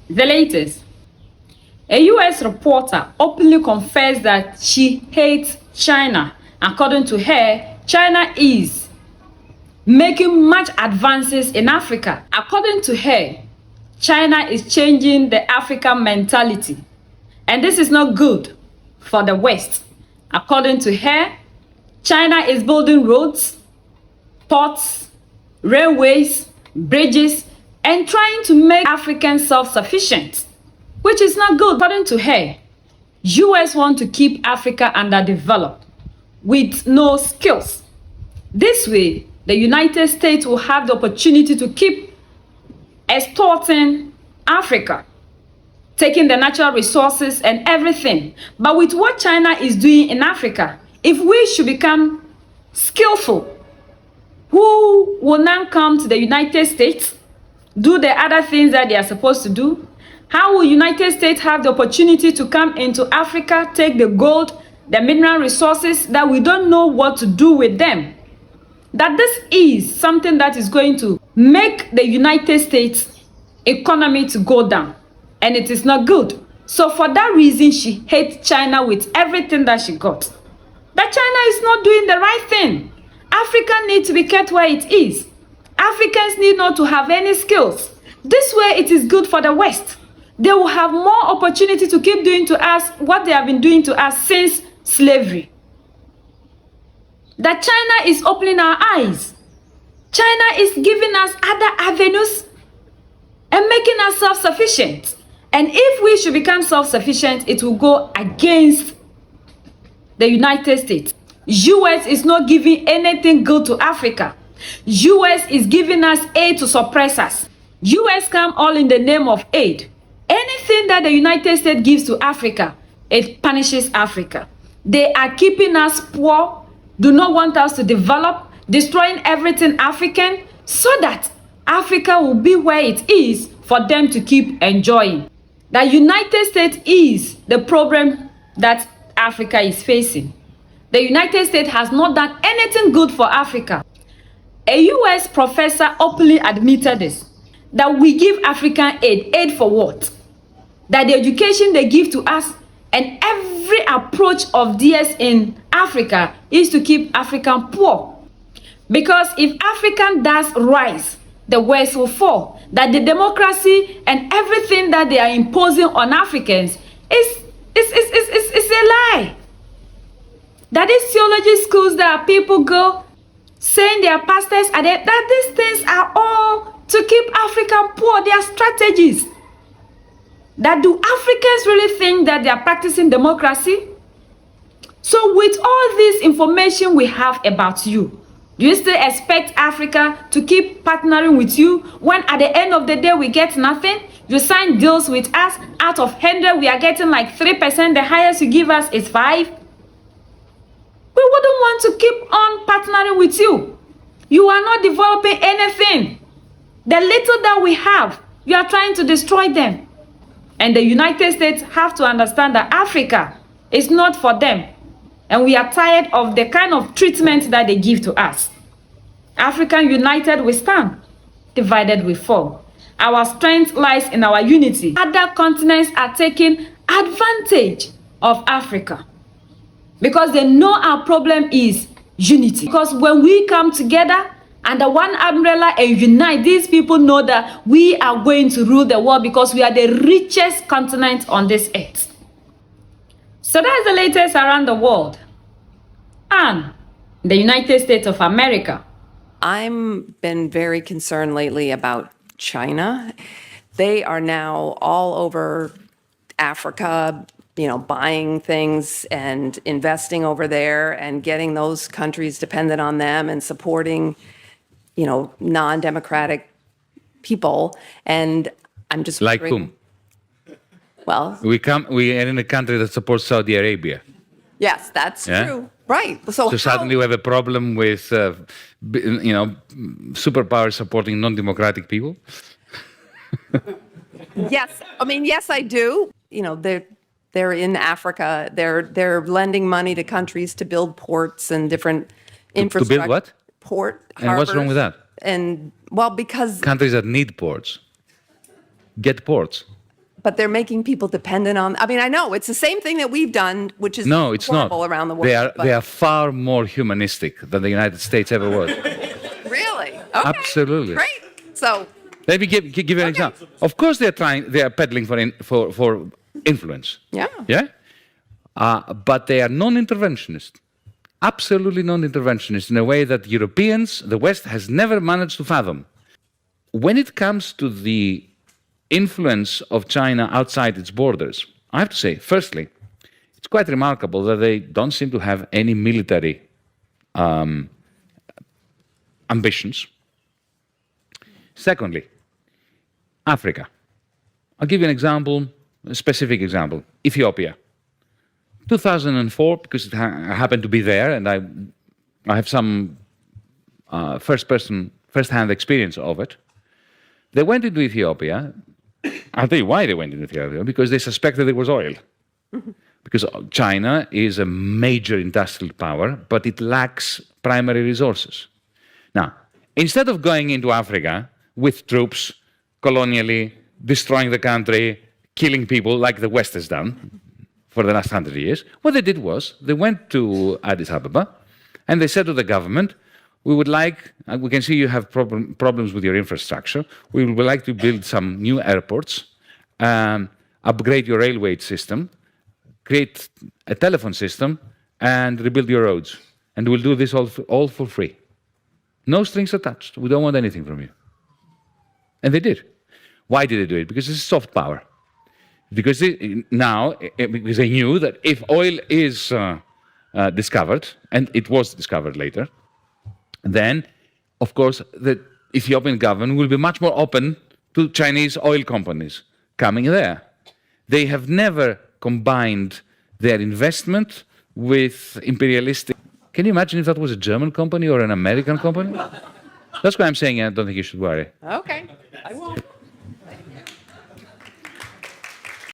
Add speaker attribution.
Speaker 1: The latest. A US reporter openly confessed that she hates China. According to her, China is making much advances in Africa. According to her, China is changing the African mentality. And this is not good for the West. According to her, China is building roads, ports, railways, bridges, and trying to make Africans self-sufficient, which is not good. According to her, US want to keep Africa underdeveloped with no skills. This way, the United States will have the opportunity to keep extorting Africa, taking the natural resources and everything. But with what China is doing in Africa, if we should become skillful, who will now come to the United States, do the other things that they are supposed to do? How will United States have the opportunity to come into Africa, take the gold, the mineral resources that we don't know what to do with them? That this is something that is going to make the United States economy to go down, and it is not good. So for that reason, she hates China with everything that she got. But China is not doing the right thing. Africa needs to be kept where it is. Africans need not to have any skills. This way it is good for the West. They will have more opportunity to keep doing to us what they have been doing to us since slavery. That China is opening our eyes. China is giving us other avenues and making us self-sufficient. And if we should become self-sufficient, it will go against the United States. US is not giving anything good to Africa. US is giving us aid to suppress us. US come all in the name of aid. Anything that the United States gives to Africa, it punishes Africa. They are keeping us poor, do not want us to develop, destroying everything African, so that Africa will be where it is for them to keep enjoying. The United States is the problem that Africa is facing. The United States has not done anything good for Africa. A US professor openly admitted this, that we give African aid. Aid for what? That the education they give to us and every approach of theirs in Africa is to keep African poor. Because if African does rise, the West will fall. That the democracy and everything that they are imposing on Africans is a lie. That these theology schools that people go saying their pastors are there, that these things are all to keep African poor. They are strategies. That do Africans really think that they are practicing democracy? So with all this information we have about you, do you still expect Africa to keep partnering with you when at the end of the day we get nothing? You sign deals with us, out of 100 we are getting like 3%, the highest you give us is 5%. We wouldn't want to keep on partnering with you. You are not developing anything. The little that we have, you are trying to destroy them. And the United States have to understand that Africa is not for them. And we are tired of the kind of treatment that they give to us. African united we stand, divided we fall. Our strength lies in our unity. Other continents are taking advantage of Africa because they know our problem is unity. Because when we come together under one umbrella and unite, these people know that we are going to rule the world because we are the richest continent on this earth. So that's the latest around the world. And the United States of America.
Speaker 2: I'm been very concerned lately about China. They are now all over Africa, buying things and investing over there and getting those countries dependent on them and supporting, non-democratic people. And I'm just
Speaker 3: like
Speaker 2: wondering,
Speaker 3: whom?
Speaker 2: Well,
Speaker 3: We are in a country that supports Saudi Arabia.
Speaker 2: yes, that's
Speaker 3: Yeah?
Speaker 2: true. Right. So
Speaker 3: Suddenly we have a problem with, superpowers supporting non-democratic people.
Speaker 2: yes, yes, I do. They're in Africa. They're lending money to countries to build ports and different infrastructure.
Speaker 3: build what?
Speaker 2: Port.
Speaker 3: And what's wrong with that?
Speaker 2: And because
Speaker 3: Countries that need ports get ports.
Speaker 2: But they're making people dependent on. I mean, I know it's the same thing that we've done, which is
Speaker 3: No, it's not.
Speaker 2: horrible around the world.
Speaker 3: They are far more humanistic than the United States ever was.
Speaker 2: Really? Okay.
Speaker 3: Absolutely.
Speaker 2: Great. So,
Speaker 3: Let me give you an example. Of course, they are peddling for influence.
Speaker 2: yeah.
Speaker 3: Yeah? But they are non-interventionist. Absolutely non-interventionist in a way that Europeans, the West, has never managed to fathom. When it comes to the influence of China outside its borders, I have to say, firstly, it's quite remarkable that they don't seem to have any military ambitions. Secondly, Africa. I'll give you an example, a specific example. Ethiopia. 2004, because I happened to be there, and I have some first-hand experience of it. They went into Ethiopia. I'll tell you why they went into Ethiopia, because they suspected there was oil. Because China is a major industrial power, but it lacks primary resources. Now, instead of going into Africa with troops, colonially, destroying the country, killing people like the West has done for the last 100 years, what they did was they went to Addis Ababa and they said to the government, we would like, we can see you have problems with your infrastructure. We would like to build some new airports, upgrade your railway system, create a telephone system, and rebuild your roads. And we'll do this all for free. No strings attached. We don't want anything from you. And they did. Why did they do it? Because it's soft power. Because because they knew that if oil is discovered, and it was discovered later, then, of course, the Ethiopian government will be much more open to Chinese oil companies coming there. They have never combined their investment with imperialistic. Can you imagine if that was a German company or an American company? That's why I'm saying I don't think you should worry.
Speaker 2: Okay. I won't.